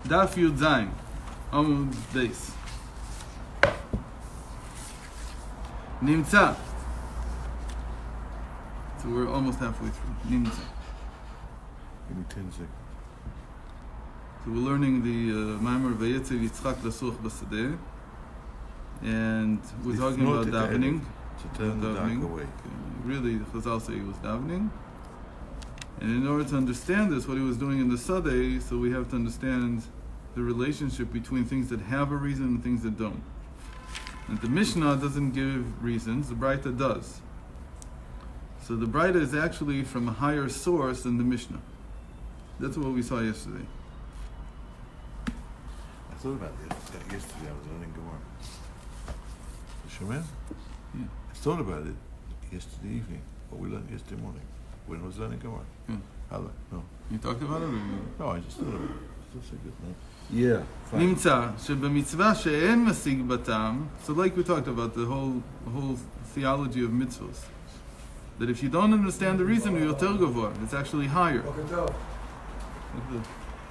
Daf Yud Zayin, Amud Beis. Nimtza. So we're almost halfway through. Nimtza. Give me 10 seconds. So we're learning the Maimer Vayetzev Yitzchak Lasuch Basadeh, and we're talking about davening. To turn the dark away. Really, the Chazal say he was davening. And in order to understand this, what he was doing in the Sadeh, so we have to understand the relationship between things that have a reason and things that don't. And the Mishnah doesn't give reasons, the Braita does. So the Braita is actually from a higher source than the Mishnah. That's what we saw yesterday. I thought about that yesterday. I was learning Gemara. Shemel? Yeah. I thought about it yesterday evening, what we learned yesterday morning, when I was learning Gemara. Yeah. No. You talked about it? Or No, I just thought about it. That's so good, man. Yeah. Nimtza, שבמצווה שאין משיג בטעם, so like we talked about the whole theology of mitzvos, that if you don't understand the reason, you're יותר גבוה, it's actually higher.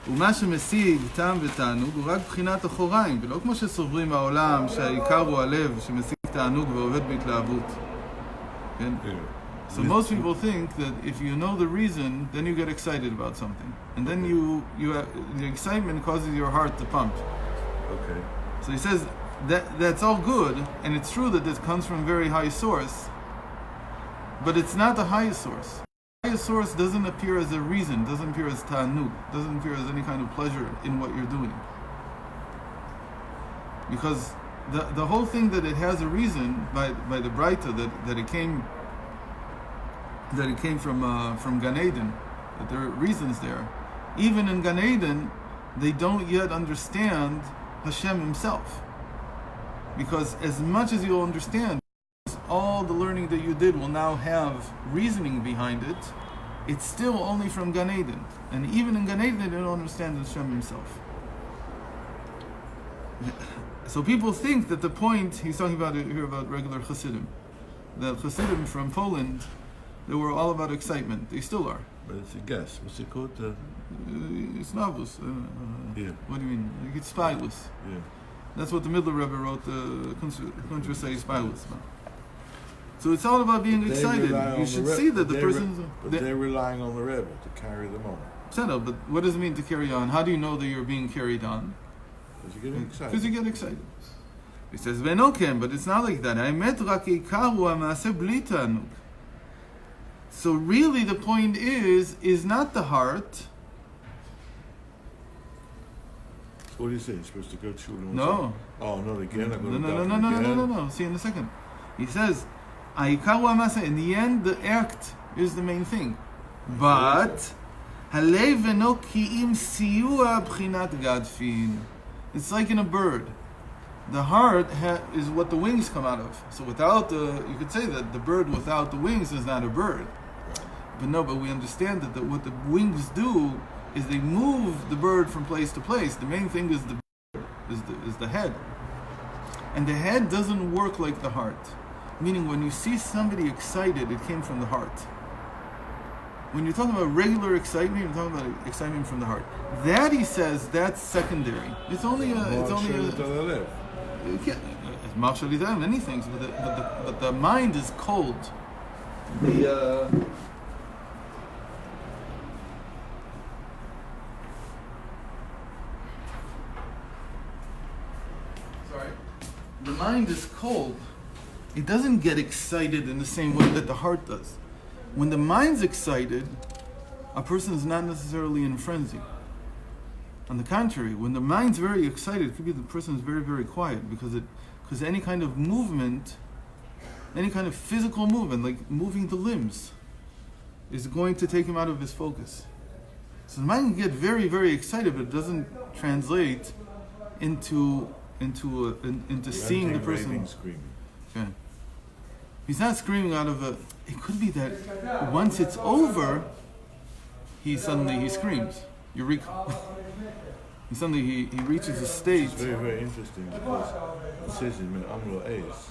ומה שמשיג טעם ותענוג הוא רק בחינת אחוריים, ולא כמו שסוברים בעולם שהעיקר הוא הלב שמשיג תענוג ועובד בהתלהבות. כן? So most people think that if you know the reason, then you get excited about something, and then the excitement causes your heart to pump. Okay. So he says that's all good, and it's true that this comes from a very high source, but it's not the highest source. The highest source doesn't appear as a reason, doesn't appear as ta'anug, doesn't appear as any kind of pleasure in what you're doing. Because the whole thing that it has a reason by the Braita that it came from Gan Eden, that there are reasons there. Even in Gan Eden, they don't yet understand Hashem himself. Because as much as you'll understand, all the learning that you did will now have reasoning behind it, it's still only from Gan Eden. And even in Gan Eden, they don't understand Hashem himself. So people think that the point, he's talking about here about regular Chassidim, that Chassidim from Poland, they were all about excitement. They still are. But it's a guess. What's it called? It's novus. Yeah. What do you mean? It's spilus. Yeah. That's what the Middle Rebbe wrote, Kuntra say spilus. So it's all about being excited. You should see that the person's... But they're relying on the Rebbe to carry them on. Settle, but what does it mean to carry on? How do you know that you're being carried on? Because you get excited. Because you get excited. He says, "Venokem," but it's not like that. Ha'emet rak ikaru ha'maaseh bli ta'anug. So really the point is not the heart. What do you say? You're supposed to go to shul? No. Oh, not again? No. See in a second. He says, "Ha'ikaru ha'maaseh." In the end, the act is the main thing. But halev v'no ki'im siyua b'chinat gadfin. It's like in a bird. The heart is what the wings come out of. So you could say that the bird without the wings is not a bird. But we understand that what the wings do is they move the bird from place to place. The main thing is the head. And the head doesn't work like the heart. Meaning when you see somebody excited, it came from the heart. When you're talking about regular excitement, you're talking about excitement from the heart. That, he says, that's secondary. It's only a Marshal many things, but the mind is cold. The mind is cold. It doesn't get excited in the same way that the heart does. When the mind's excited, a person is not necessarily in a frenzy. On the contrary, when the mind's very excited, it could be the person is very, very quiet because any kind of movement, any kind of physical movement, like moving the limbs, is going to take him out of his focus. So the mind can get very, very excited, but it doesn't translate into seeing the person. Screaming. Okay. He's not screaming out of a... It could be that once it's over, he screams. Eureka. He reaches a stage. It's very, very interesting because it says in Amlo Eis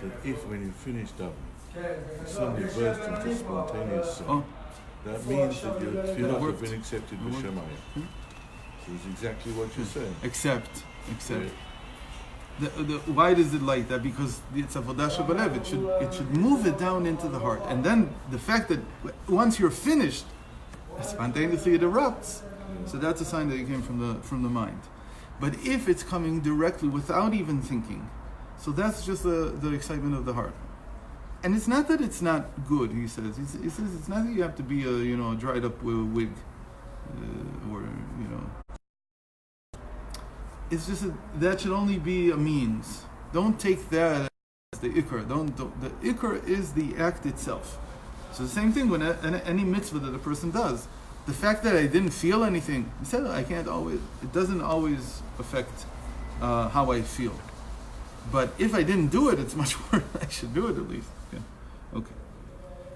that if when you finish davening, suddenly burst into spontaneous song, that means that your tefillah have been accepted with Shemayim. It's exactly what you're saying. Except. Yeah. Why does it like that? Because it's avodah shebalev. It should move it down into the heart, and then the fact that once you're finished, spontaneously it erupts. So that's a sign that it came from the mind. But if it's coming directly without even thinking, so that's just the excitement of the heart. And it's not that it's not good. He says it's not that you have to be a dried up wig, or. It's just that should only be a means. Don't take that as the ikar. The ikar is the act itself. So the same thing when any mitzvah that a person does. The fact that I didn't feel anything, he said it doesn't always affect how I feel. But if I didn't do it, it's much worse. I should do it at least. Yeah. Okay.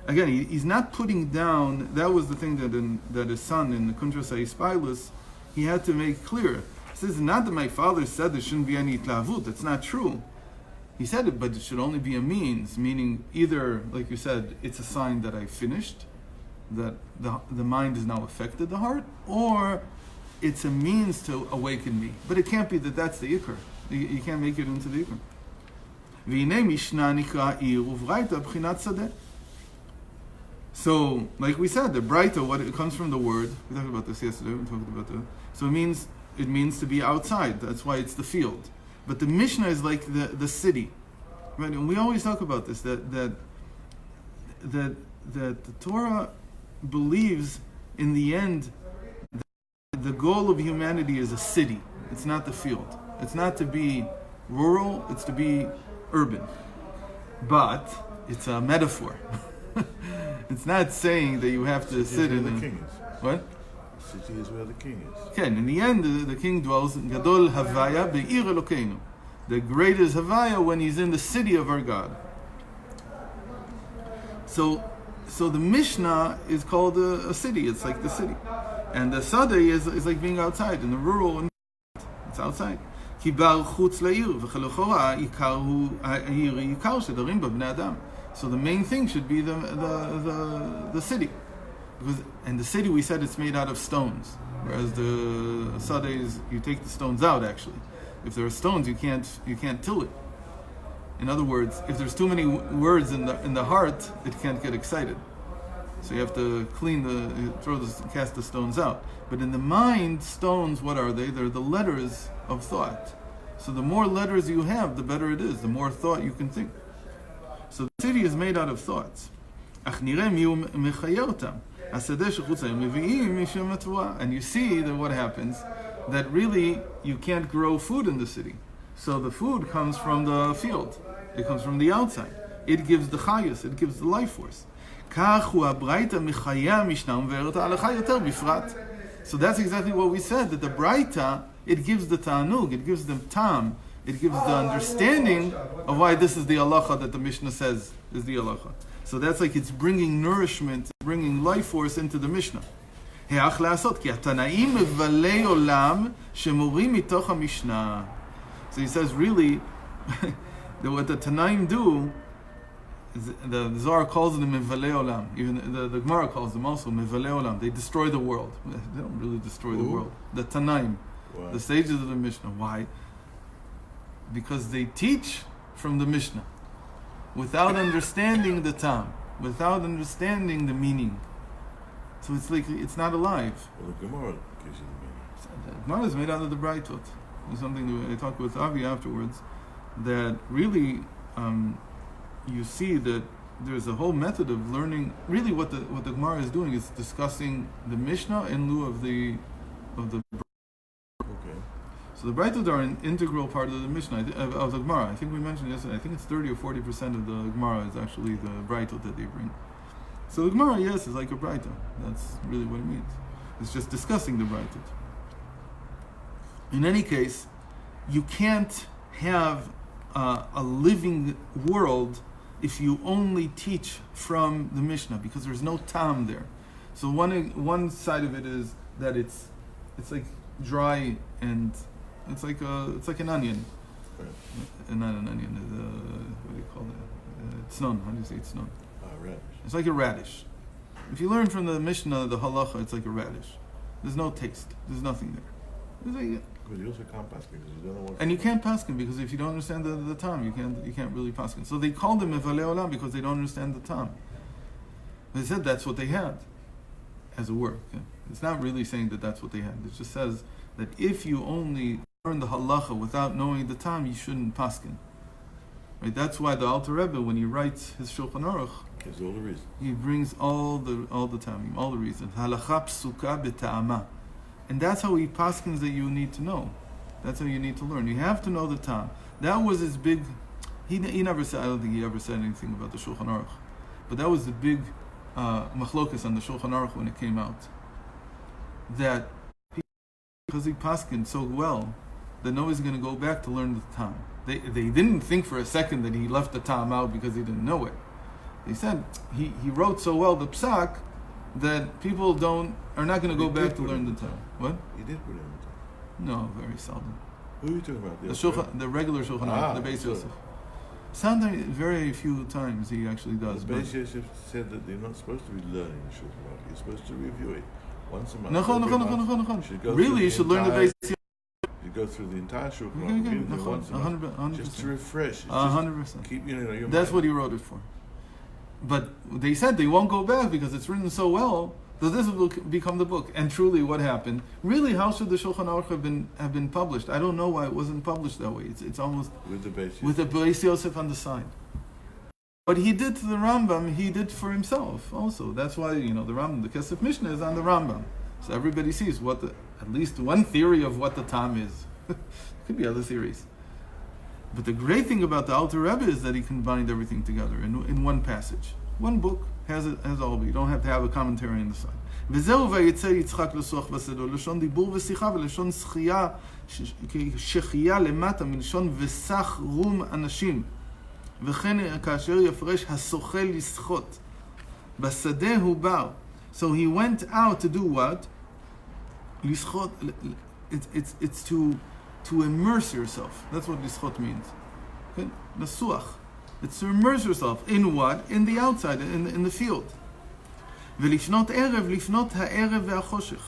Again, he's not putting down. That was the thing that his son in the Kuntras HaIspilus, he had to make clear. He says, not that my father said there shouldn't be any itlavut. That's not true. He said it, but it should only be a means, meaning either, like you said, it's a sign that I finished, that the mind has now affected the heart, or it's a means to awaken me. But it can't be that that's the ikar. You can't make it into the ikar. So, like we said, the Braita, it comes from the word. We talked about this yesterday. So it means to be outside. That's why it's the field. But the Mishnah is like the city, right? And we always talk about this, that the Torah believes in the end that the goal of humanity is a city. It's not the field. It's not to be rural. It's to be urban. But it's a metaphor. It's not saying that you have to sit in the king is. What? The city is where the king is. Okay, in the end, the king dwells in Gadol Havaya Be'ir Elokeinu. The greatest Havaya when he's in the city of our God. So the Mishnah is called a city. It's like the city, and the Sadeh is like being outside in the rural. It's outside. כי בר חוץ לעיר, וכלכאורה העיקר הוא העיר העיקר שדרים בה בני אדם. So the main thing should be the city, and the city we said it's made out of stones, whereas the Sadeh is you take the stones out. Actually, if there are stones, you can't till it. In other words, if there's too many words in the heart, it can't get excited. So you have to cast the stones out. But in the mind, stones, what are they? They're the letters of thought. So the more letters you have, the better it is. The more thought you can think. So the city is made out of thoughts. And you see that what happens, that really you can't grow food in the city. So the food comes from the field. It comes from the outside. It gives the chayus, it gives the life force. So that's exactly what we said, that the Braita, it gives the ta'anug, it gives the tam, it gives the understanding of why this is the halacha that the Mishnah says is the halacha. So that's like it's bringing nourishment, bringing life force into the Mishnah. So he says, really, what the Tanaim do, the Zohar calls them Mevalei Olam. Even the Gemara calls them also Mevalei Olam. They destroy the world. They don't really destroy the world. The Tanaim, the sages of the Mishnah. Why? Because they teach from the Mishnah without understanding the Tam, without understanding the meaning. So it's like it's not alive. Well, the Gemara gives you the meaning. The Gemara is made out of the Braitot. There's something that I talked with Avi afterwards, that really you see that there's a whole method of learning. Really, what the Gemara is doing is discussing the Mishnah in lieu of the. Okay. So the Braitot are an integral part of the Mishnah of the Gemara. I think we mentioned yesterday. I think it's 30 or 40% of the Gemara is actually the Braitot that they bring. So the Gemara, yes, is like a Braita. That's really what it means. It's just discussing the Braitot. In any case, you can't have a living world if you only teach from the Mishnah, because there's no tam there. So one side of it is that it's like dry, and it's like an onion, not an onion. What do you call it? Tznon. How do you say tznon? Radish. It's like a radish. If you learn from the Mishnah, the halacha, it's like a radish. There's no taste. There's nothing there. It's like, But you also can't pass because you don't know what. and you can't paskin because if you don't understand the tam, you can't really paskin. So they called them Mevalei Olam because they don't understand the tam. They said that's what they had as a work. It's not really saying that that's what they had. It just says that if you only learn the halacha without knowing the tam, you shouldn't paskin. Right? That's why the Alter Rebbe, when he writes his Shulchan Aruch, gives all the reasons. he brings all the tamim, all the reasons. Halacha psuka b'ta'ama. And that's how he paskins that you need to know. That's how you need to learn. You have to know the tam. That was his big. He never said. I don't think he ever said anything about the Shulchan Aruch, but that was the big machlokas on the Shulchan Aruch when it came out. That because he paskined so well, that nobody's going to go back to learn the tam. They didn't think for a second that he left the tam out because he didn't know it. They said he wrote so well the psak that people are not going to go back to learn the tam. What? He did put it in the tam. No, very seldom. Who are you talking about? The regular Shulchan Aruch, the Beis Yosef. Sometimes, very few times he actually does. The Beis Yosef said that they're not supposed to be learning the Shulchan Aruch. You're supposed to review it once a month. Really, you should learn the Beis Yosef. You go through the entire Shulchan Aruch once a month, 100%. just to refresh. 100%. Keep your That's mind. what he wrote it for. But they said they won't go back because it's written so well that this will become the book. And truly, what happened? Really, how should the Shulchan Aruch have been published? I don't know why it wasn't published that way. It's almost with the Beis Yosef. With the Beis Yosef on the side. But he did to the Rambam. He did for himself also. That's why the Rambam, the Kesef Mishnah is on the Rambam, so everybody sees at least one theory of what the tam is. Could be other theories. But the great thing about the Alter Rebbe is that he combined everything together in one passage. One book has all. You don't have to have a commentary on the side. וזהו ויצא יצחק לסוח בשדו, לשון דיבור ושיחה ולשון שחייה, שחייה למטה מלשון וסח רום אנשים. וכן כאשר יפרש השוחה לשחות. בשדה הוא בר. So he went out to do what? לשחות, it's to immerse yourself. That's what lischot means. Okay? Nasuach. It's to immerse yourself in what? In the outside, in the field. ולפנות ערב, לפנות הערב והחושך.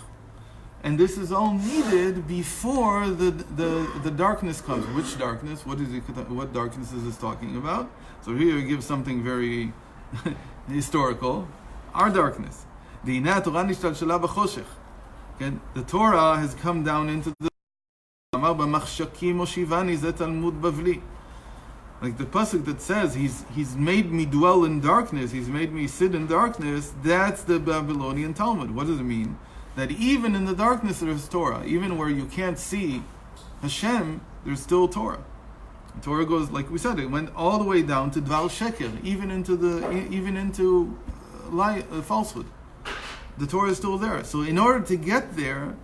And this is all needed before the darkness comes. Which darkness? What darkness is this talking about? So here he gives something very historical. Our darkness. והנה התורה נשתלשלה בחושך. Okay? The Torah has come down into the אמר במחשכים הושיבני, זה תלמוד בבלי. Like the pasuk that says he's made me dwell in darkness, he's made me sit in darkness, that's the Babylonian Talmud. What does it mean? That even in the darkness there's Torah. Even where you can't see Hashem, there's still Torah. The Torah goes, like we said, it went all the way down to Dval Sheker, even into falsehood. The Torah is still there. So in order to get there,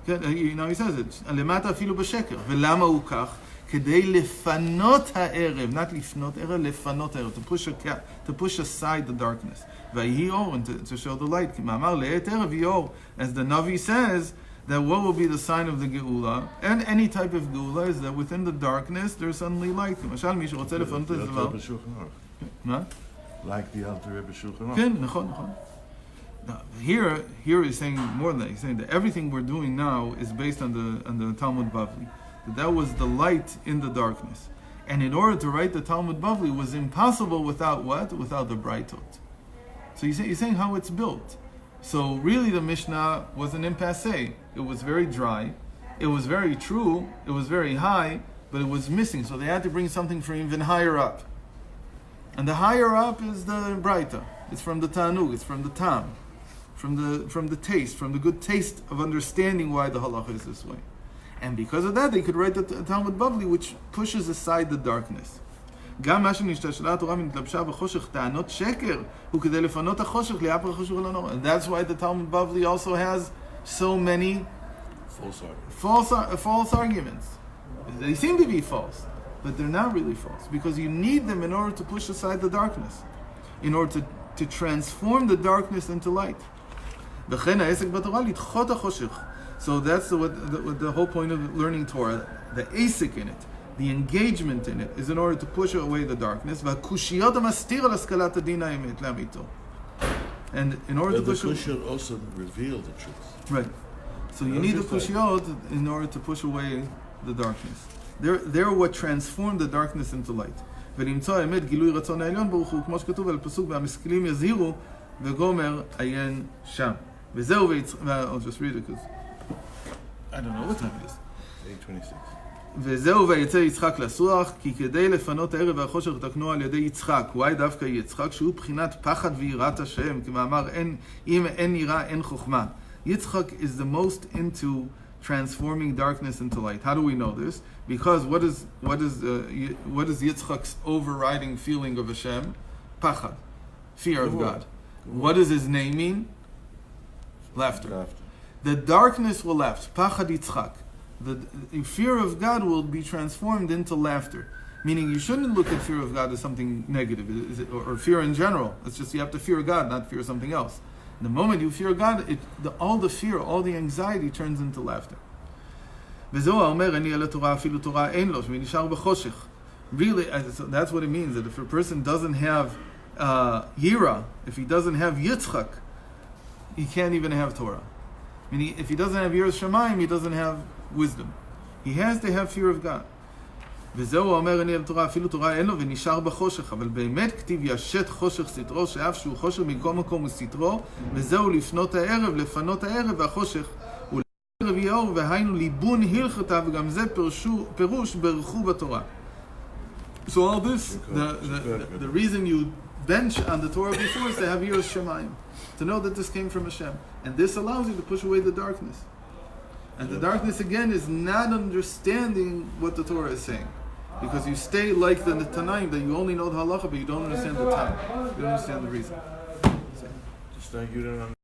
he says it, למטה אפילו בשקר. ולמה הוא כך? כדי לפנות הערב, not לפנות ערב, לפנות ערב, to push aside the darkness. ויהי אור, and to show the light. כי מאמר לעת ערב יהי אור. As the Navi says, that what will be the sign of the Geula, and any type of Geula, is that within the darkness there's suddenly light. למשל, מי שרוצה לפנות את הדבר. מה? Like the Alter Rebbe Shulchan Aruch. כן, נכון. Now, here he's saying more than that. He's saying that everything we're doing now is based on the Talmud Bavli. That was the light in the darkness. And in order to write the Talmud Bavli was impossible without what? Without the Braitot. So he's saying how it's built. So really the Mishnah was an impasse. It was very dry. It was very true. It was very high, but it was missing. So they had to bring something from even higher up. And the higher up is the Braita. It's from the Tanug. It's from the Tam. From the taste, from the good taste of understanding why the halacha is this way. And because of that, they could write the Talmud Bavli, which pushes aside the darkness. גם מה שנשתלשלה התורה ונתלבשה בחושך טענות שקר, הוא כדי לפנות החושך ליהפך החושך ולנורא. And that's why the Talmud Bavli also has so many false arguments. They seem to be false, but they're not really false, because you need them in order to push aside the darkness, in order to transform the darkness into light. וכן העסק בתורה לדחות החושך. So that's the whole point of learning Torah. The asik in it, the engagement in it, is in order to push away the darkness. והקושיות המסתיר על השכלת הדין האמת לאמיתו. And in order to push... the kushiyot also reveal the truth. Right. So you need the kushiyot in order to push away the darkness. They're what transform the darkness into light. ולמצוא האמת גילוי רצון העליון ברוך הוא, כמו שכתוב על הפסוק, והמשכילים יזהירו וגומר עיין שם. וזהו I'll just read it because I don't know what time it is. 8:26. וזהו ויצא יצחק לסוח, כי כדי לפנות הערב והחושך תקנו על ידי יצחק. why דווקא יצחק? שהוא בחינת פחד ויראת השם, כמאמר אם אין יראה אין חוכמה. Yitzchak is the most into transforming darkness into light. How do we know this? Because what is Yitzchak's overriding feeling of Hashem? Pachad, fear of God. What does his name mean? Laughter. The darkness will laugh. Pachad Yitzchak. The fear of God will be transformed into laughter. Meaning you shouldn't look at fear of God as something negative, or fear in general. It's just you have to fear God, not fear something else. The moment you fear God, all the fear, all the anxiety turns into laughter. Really, that's what it means, that if a person doesn't have yira, if he doesn't have yitzchak, he can't even have Torah. Meaning, if he doesn't have yiras shamayim, he doesn't have wisdom. He has to have fear of God. וזהו אומר אני אל תורה, אפילו תורה אין לו ונשאר בחושך, אבל באמת כתיב ישת חושך סתרו, שאף שהוא חושך מכל מקום וסתרו, וזהו לפנות הערב והחושך, ולערב יהיה אור, והיינו ליבון הלכתה, וגם זה פירוש ברכו בתורה. So all this, the reason you bench on the Torah before is to have yiras shamayim, to know that this came from Hashem. And this allows you to push away the darkness. And the darkness again is not understanding what the Torah is saying. Because you stay like the Tanaim, that you only know the halacha, but you don't understand the time. You don't understand the reason. Just like you don't understand.